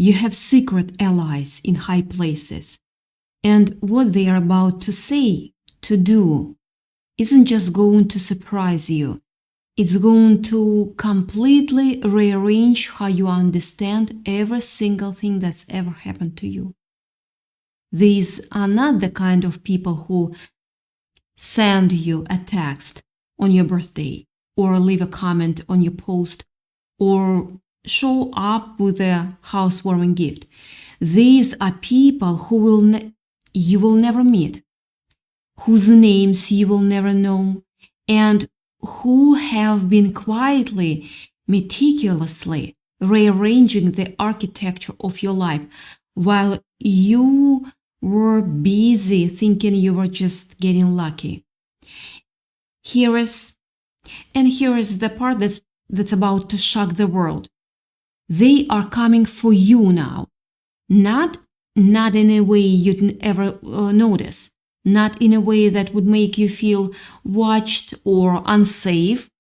You have secret allies in high places. And what they are about to say, to do, isn't just going to surprise you. It's going to completely rearrange how you understand every single thing that's ever happened to you. These are not the kind of people who send you a text on your birthday or leave a comment on your post or show up with a housewarming gift. These are people who you will never meet, whose names you will never know, and who have been quietly, meticulously rearranging the architecture of your life while you were busy thinking you were just getting lucky. Here is the part that's about to shock the world. They are coming for you now, not in a way you'd ever notice, not in a way that would make you feel watched or unsafe,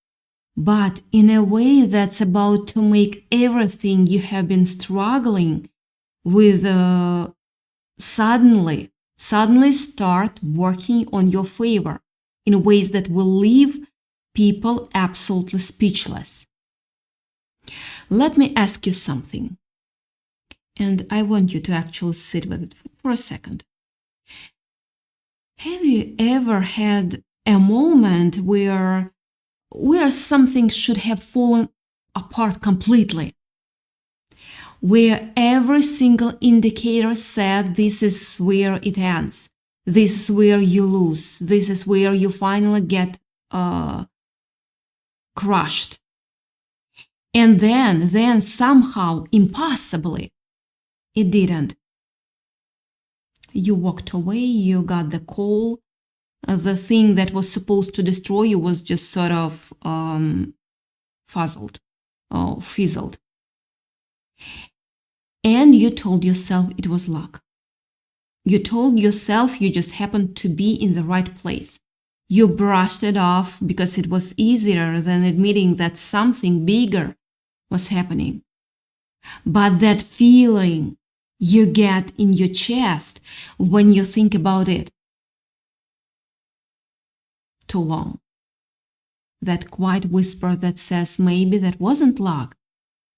but in a way that's about to make everything you have been struggling with suddenly start working on your favor in ways that will leave people absolutely speechless. Let me ask you something, and I want you to actually sit with it for a second. Have you ever had a moment where something should have fallen apart completely? Where every single indicator said this is where it ends, this is where you lose, this is where you finally get crushed. And then somehow, impossibly, it didn't. You walked away, you got the call, the thing that was supposed to destroy you was just sort of fizzled. And you told yourself it was luck. You told yourself you just happened to be in the right place. You brushed it off because it was easier than admitting that something bigger was happening. But that feeling you get in your chest when you think about it too long. That quiet whisper that says maybe that wasn't luck.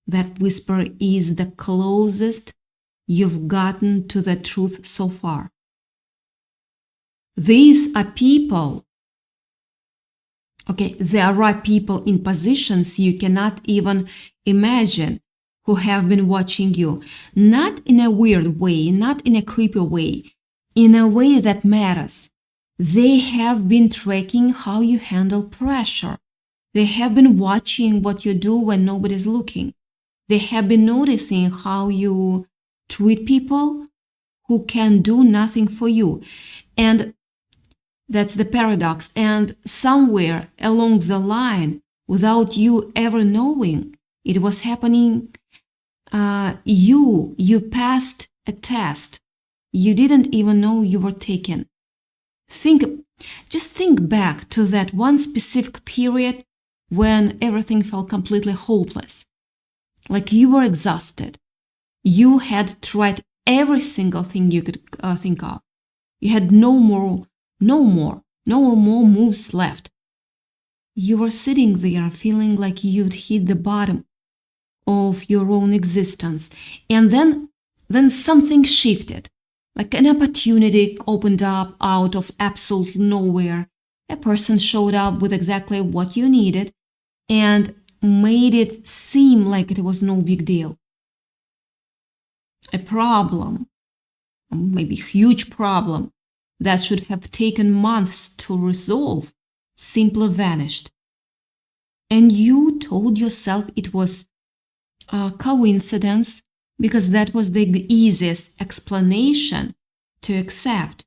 That whisper is the closest you've gotten to the truth so far. These are people. Okay, there are people in positions you cannot even imagine who have been watching you, not in a weird way, not in a creepy way, in a way that matters. They have been tracking how you handle pressure. They have been watching what you do when nobody's looking. They have been noticing how you treat people who can do nothing for you. And that's the paradox. And somewhere along the line, without you ever knowing it was happening, you passed a test you didn't even know you were taking. Just think back to that one specific period when everything felt completely hopeless. Like you were exhausted. You had tried every single thing you could think of. You had no more moves left. You were sitting there feeling like you'd hit the bottom of your own existence. And then something shifted. Like an opportunity opened up out of absolute nowhere. A person showed up with exactly what you needed and made it seem like it was no big deal. A problem, maybe a huge problem, that should have taken months to resolve simply vanished. And you told yourself it was a coincidence because that was the easiest explanation to accept.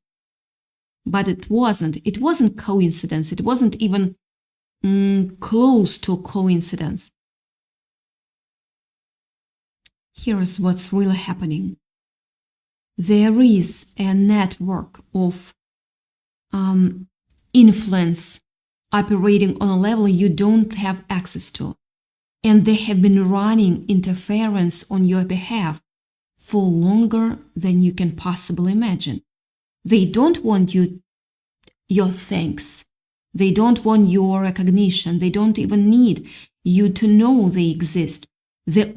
But it wasn't. It wasn't coincidence. It wasn't even close to coincidence. Here's what's really happening. There is a network of influence operating on a level you don't have access to. And they have been running interference on your behalf for longer than you can possibly imagine. They don't want your thanks. They don't want your recognition. They don't even need you to know they exist. The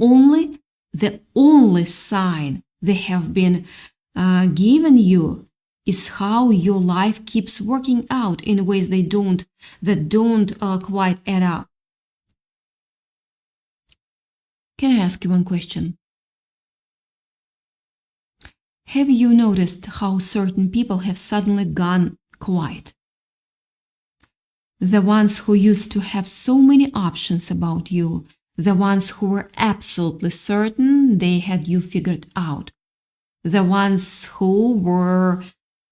only sign they have been given you is how your life keeps working out in ways that don't quite add up. Can I ask you one question? Have you noticed how certain people have suddenly gone quiet? The ones who used to have so many options about you, the ones who were absolutely certain they had you figured out, the ones who were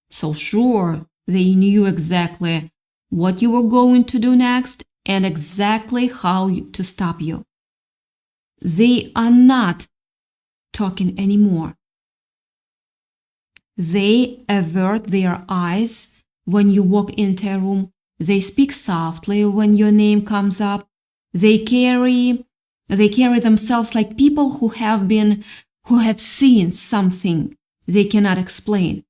so sure they knew exactly what you were going to do next and exactly how to stop you. They are not talking anymore. They avert their eyes when you walk into a room. They speak softly when your name comes up. They carry themselves like people who have seen something they cannot explain.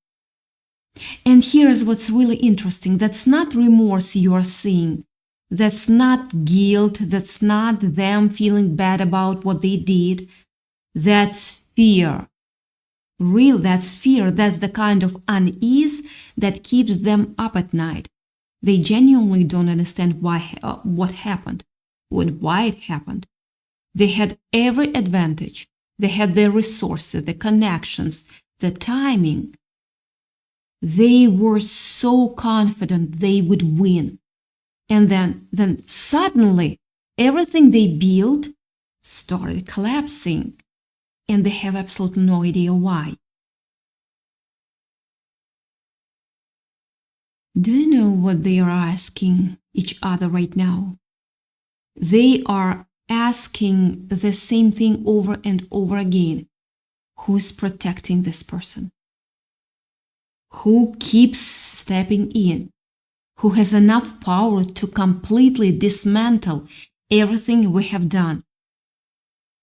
And here is what's really interesting. That's not remorse you are seeing. That's not guilt. That's not them feeling bad about what they did. That's fear. That's fear. That's the kind of unease that keeps them up at night. They genuinely don't understand why it happened. They had every advantage. They had the resources, the connections, the timing. They were so confident they would win. And then suddenly, everything they built started collapsing. And they have absolutely no idea why. Do you know what they are asking each other right now? They are asking the same thing over and over again. Who's protecting this person? Who keeps stepping in? Who has enough power to completely dismantle everything we have done?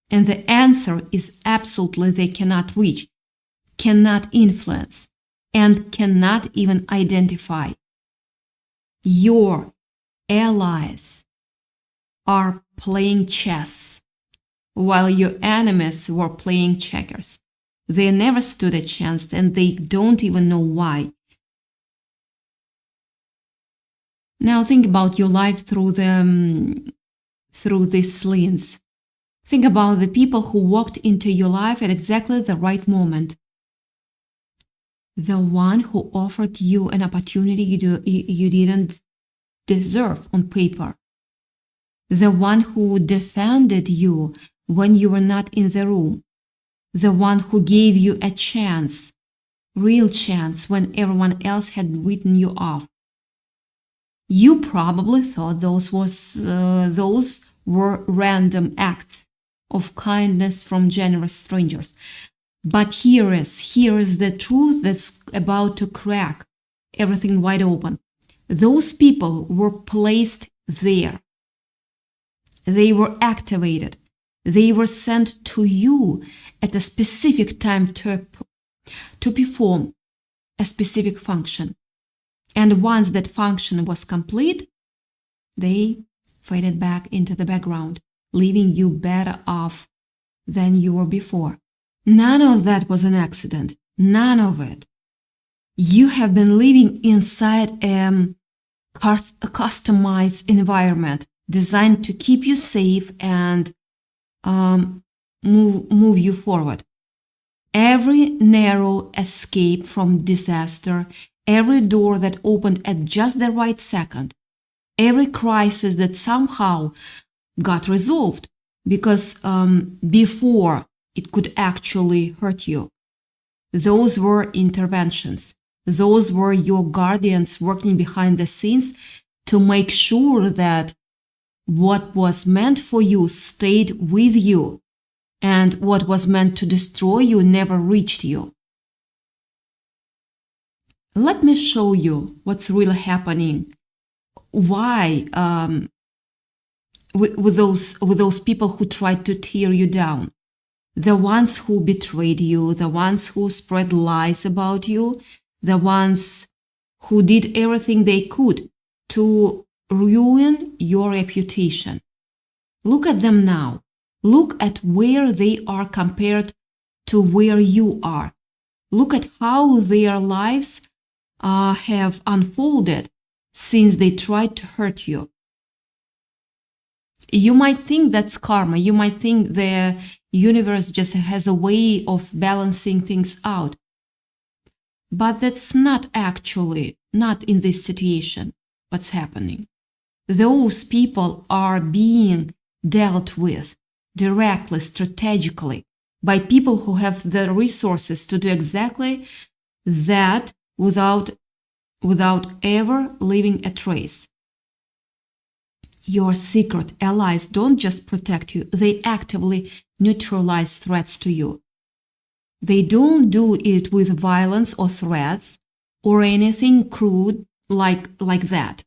And the answer is absolutely they cannot reach, cannot influence, and cannot even identify. Your allies are playing chess, while your enemies were playing checkers. They never stood a chance, and they don't even know why. Now think about your life through these lens. Think about the people who walked into your life at exactly the right moment. The one who offered you an opportunity you didn't deserve on paper. The one who defended you when you were not in the room. The one who gave you a chance, real chance, when everyone else had written you off. You probably thought those were random acts of kindness from generous strangers. But here is the truth that's about to crack everything wide open. Those people were placed there. They were activated. They were sent to you at a specific time to perform a specific function. And once that function was complete, they faded back into the background, leaving you better off than you were before. None of that was an accident. None of it. You have been living inside a customized environment designed to keep you safe and move you forward. Every narrow escape from disaster, every door that opened at just the right second, every crisis that somehow got resolved because before it could actually hurt you. Those were interventions. Those were your guardians working behind the scenes to make sure that what was meant for you stayed with you and what was meant to destroy you never reached you. Let me show you what's really happening. Why with those people who tried to tear you down. The ones who betrayed you, the ones who spread lies about you, the ones who did everything they could to ruin your reputation. Look at them now. Look at where they are compared to where you are. Look at how their lives have unfolded since they tried to hurt you. You might think that's karma. You might think the universe just has a way of balancing things out. But that's not in this situation, what's happening. Those people are being dealt with directly, strategically, by people who have the resources to do exactly that without ever leaving a trace. Your secret allies don't just protect you, they actively neutralize threats to you. They don't do it with violence or threats or anything crude like that.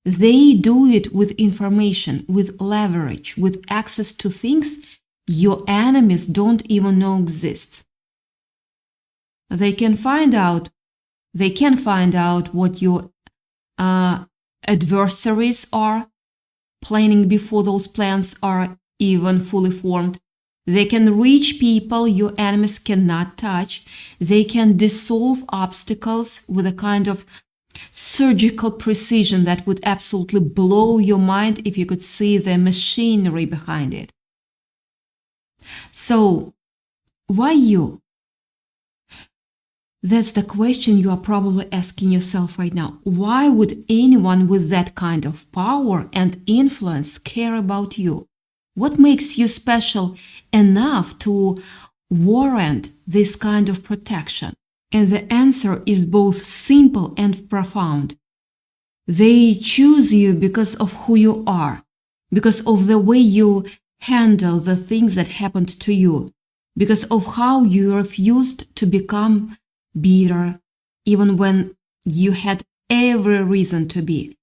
They do it with information, with leverage, with access to things your enemies don't even know exists. They can find out what your adversaries are planning before those plans are even fully formed. They can reach people your enemies cannot touch. They can dissolve obstacles with a kind of surgical precision that would absolutely blow your mind if you could see the machinery behind it. So, why you? That's the question you are probably asking yourself right now. Why would anyone with that kind of power and influence care about you? What makes you special enough to warrant this kind of protection? And the answer is both simple and profound. They choose you because of who you are, because of the way you handle the things that happened to you, because of how you refused to become bitter, even when you had every reason to be,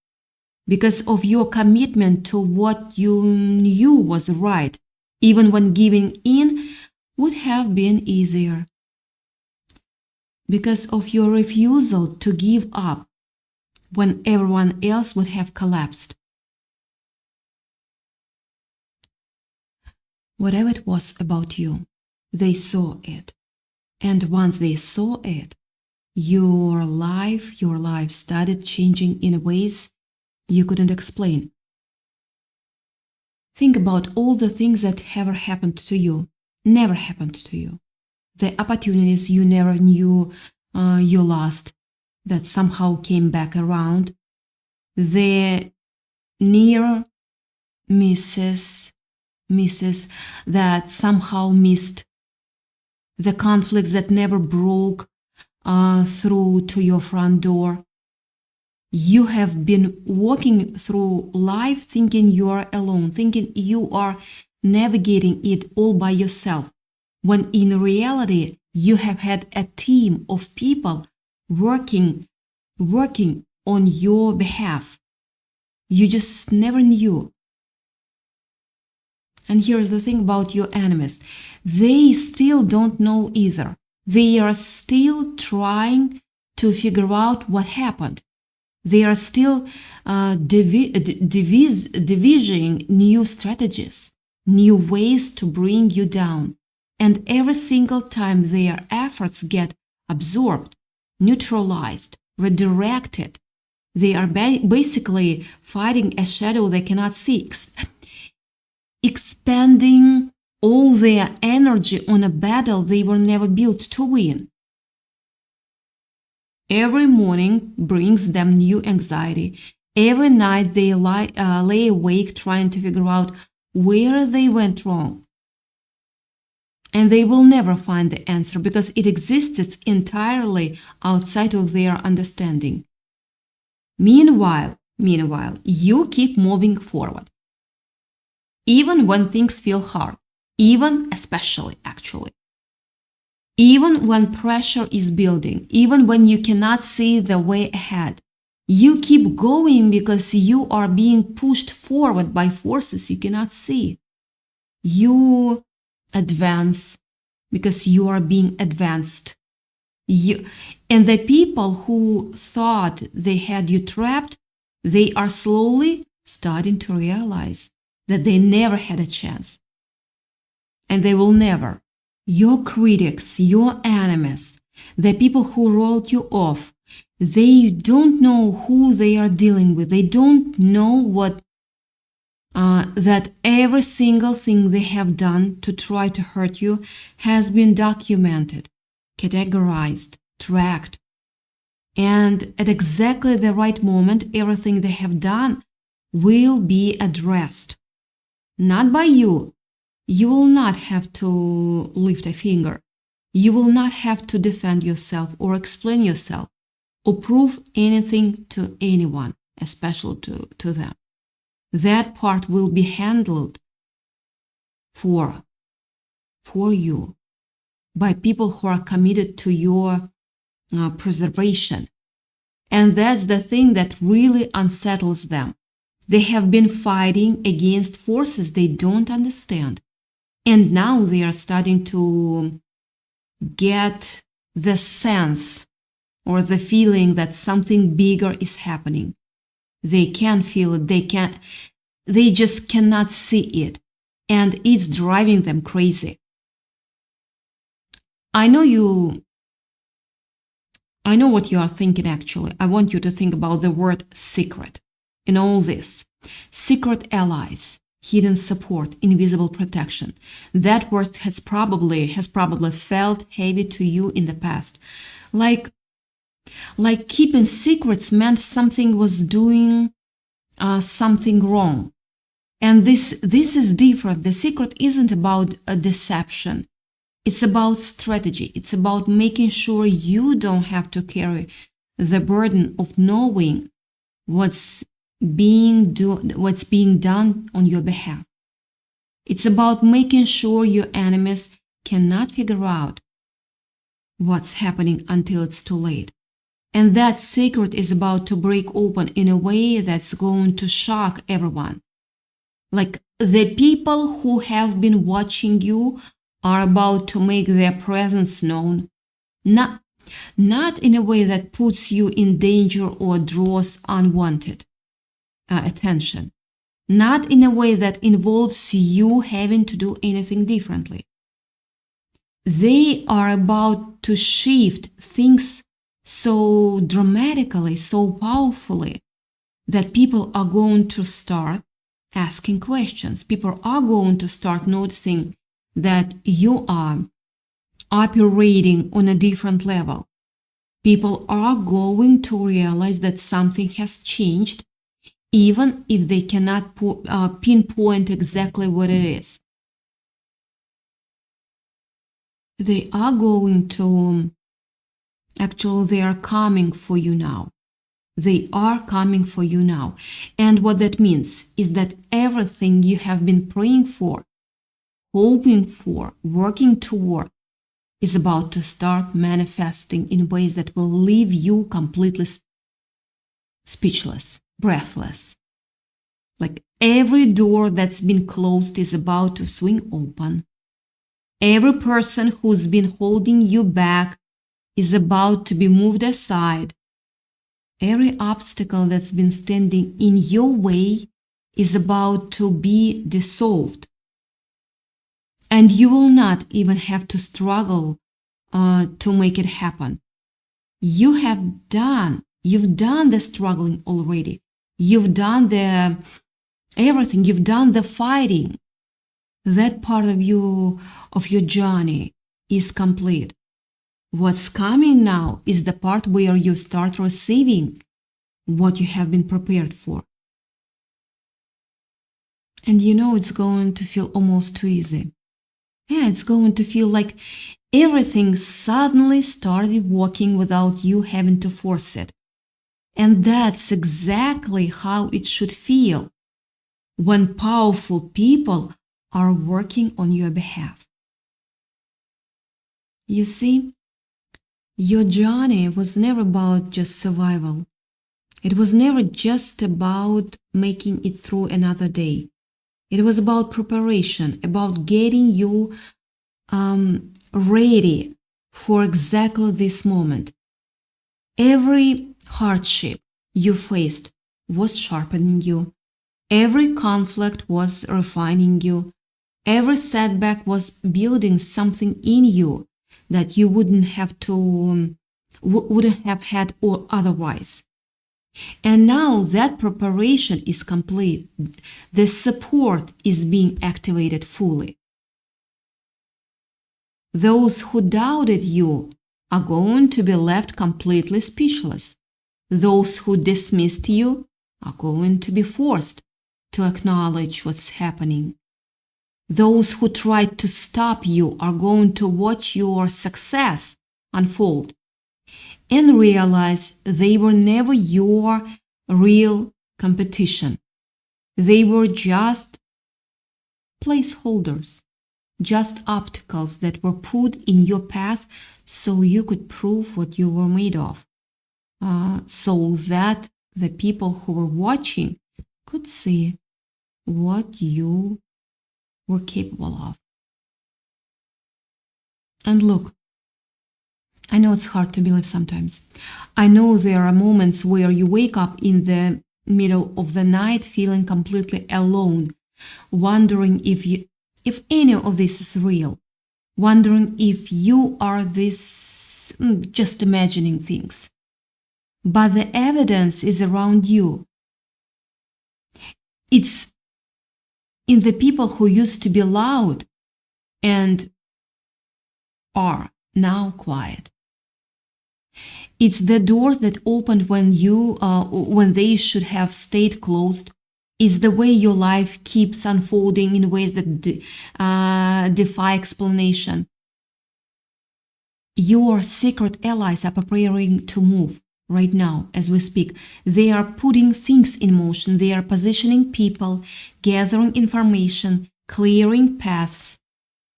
because of your commitment to what you knew was right, even when giving in would have been easier, because of your refusal to give up when everyone else would have collapsed. Whatever it was about you, they saw it. And once they saw it, your life started changing in ways you couldn't explain. Think about all the things that ever happened to you, never happened to you. The opportunities you never knew you lost that somehow came back around. The near misses that somehow missed. The conflicts that never broke through to your front door. You have been walking through life thinking you are alone, thinking you are navigating it all by yourself, when in reality you have had a team of people working on your behalf. You just never knew. And here's the thing about your enemies. They still don't know either. They are still trying to figure out what happened. They are still devising new strategies, new ways to bring you down. And every single time their efforts get absorbed, neutralized, redirected, they are basically fighting a shadow they cannot see, expending all their energy on a battle they were never built to win. Every morning brings them new anxiety. Every night they lay awake trying to figure out where they went wrong. And they will never find the answer because it exists entirely outside of their understanding. Meanwhile, you keep moving forward. Even when things feel hard, especially actually. Even when pressure is building, even when you cannot see the way ahead, you keep going because you are being pushed forward by forces you cannot see. You advance because you are being advanced. And the people who thought they had you trapped, they are slowly starting to realize that they never had a chance. And they will never. Your critics, your enemies, the people who wrote you off, they don't know who they are dealing with. They don't know what that every single thing they have done to try to hurt you has been documented, categorized, tracked. And at exactly the right moment, everything they have done will be addressed. Not by you. You will not have to lift a finger. You will not have to defend yourself or explain yourself or prove anything to anyone, especially to them. That part will be handled for you by people who are committed to your preservation. And that's the thing that really unsettles them. They have been fighting against forces they don't understand. And now they are starting to get the sense or the feeling that something bigger is happening. They can feel it. They just cannot see it. And it's driving them crazy. I know what you are thinking actually. I want you to think about the word secret in all this. Secret allies, hidden support, invisible protection. That word has probably felt heavy to you in the past. Like keeping secrets meant something was doing something wrong. And this is different. The secret isn't about a deception. It's about strategy. It's about making sure you don't have to carry the burden of knowing what's being done on your behalf. It's about making sure your enemies cannot figure out what's happening until it's too late. And that secret is about to break open in a way that's going to shock everyone. Like the people who have been watching you are about to make their presence known. Not in a way that puts you in danger or draws unwanted attention. Not in a way that involves you having to do anything differently. They are about to shift things so dramatically, so powerfully, that people are going to start asking questions. People are going to start noticing that you are operating on a different level. People are going to realize that something has changed, even if they cannot pinpoint exactly what it is. They are going to, actually, they are coming for you now. They are coming for you now. And what that means is that everything you have been praying for, hoping for, working toward, is about to start manifesting in ways that will leave you completely speechless, breathless. Like every door that's been closed is about to swing open. Every person who's been holding you back is about to be moved aside. Every obstacle that's been standing in your way is about to be dissolved. And you will not even have to struggle to make it happen. You've done the struggling already. You've done everything. You've done the fighting. That part of your journey is complete. What's coming now is the part where you start receiving what you have been prepared for. And it's going to feel almost too easy. Yeah, it's going to feel like everything suddenly started working without you having to force it. And that's exactly how it should feel when powerful people are working on your behalf. You see, your journey was never about just survival. It was never just about making it through another day. It was about preparation, about getting you ready for exactly this moment. Every hardship you faced was sharpening you. Every conflict was refining you. Every setback was building something in you that you wouldn't have had or otherwise. And now that preparation is complete. The support is being activated fully. Those who doubted you are going to be left completely speechless. Those who dismissed you are going to be forced to acknowledge what's happening. Those who tried to stop you are going to watch your success unfold and realize they were never your real competition. They were just placeholders, just obstacles that were put in your path so you could prove what you were made of, so that the people who were watching could see what you were capable of. And look, I know it's hard to believe sometimes. I know there are moments where you wake up in the middle of the night feeling completely alone, wondering if any of this is real, wondering if you are just imagining things. But the evidence is around you. It's in the people who used to be loud and are now quiet. It's the doors that opened when they should have stayed closed. It's the way your life keeps unfolding in ways that defy explanation. Your secret allies are preparing to move right now as we speak. They are putting things in motion. They are positioning people, gathering information, clearing paths.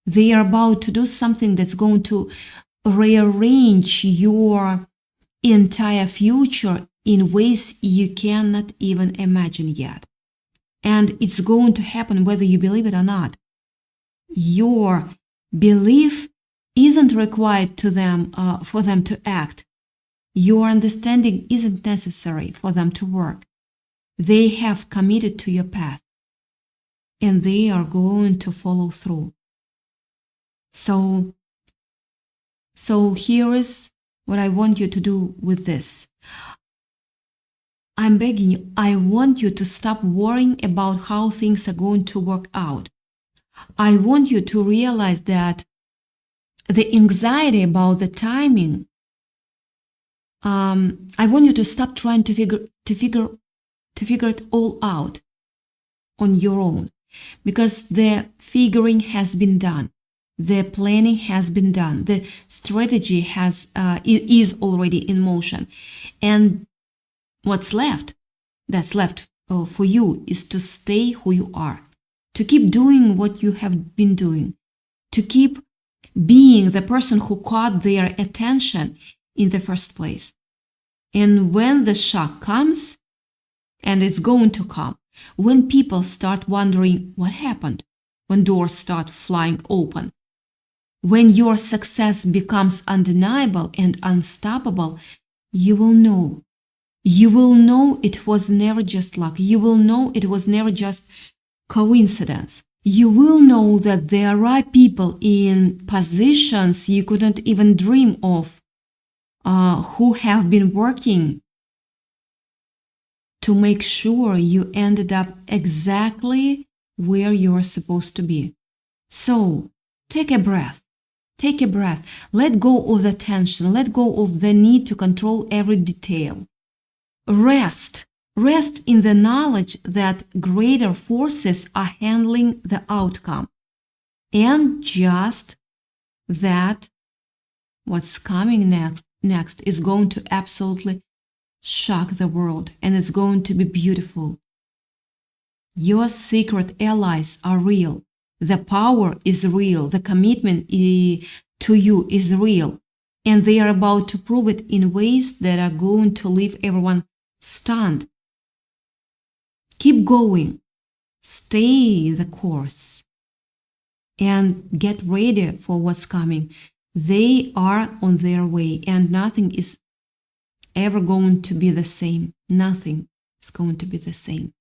They are about to do something that's going to rearrange your entire future in ways you cannot even imagine yet. And it's going to happen whether you believe it or not. Your belief isn't required for them to act. Your understanding isn't necessary for them to work. They have committed to your path, and they are going to follow through. So here is what I want you to do with this. I'm begging you, I want you to stop worrying about how things are going to work out. I want you to realize that the anxiety about the timing, I want you to stop trying to figure it all out on your own, because the figuring has been done. The planning has been done. The strategy is already in motion. And what's left? That's left for you is to stay who you are, to keep doing what you have been doing, to keep being the person who caught their attention in the first place. And when the shock comes, and it's going to come, when people start wondering what happened, when doors start flying open, when your success becomes undeniable and unstoppable, you will know. You will know it was never just luck. You will know it was never just coincidence. You will know that there are people in positions you couldn't even dream of, who have been working to make sure you ended up exactly where you're supposed to be. So, take a breath. Take a breath. Let go of the tension. Let go of the need to control every detail. Rest. Rest in the knowledge that greater forces are handling the outcome. And just that what's coming next is going to absolutely shock the world, and it's going to be beautiful. Your secret allies are real. The power is real. The commitment to you is real. And they are about to prove it in ways that are going to leave everyone stunned. Keep going. Stay the course. and get ready for what's coming. They are on their way, and nothing is ever going to be the same. Nothing is going to be the same.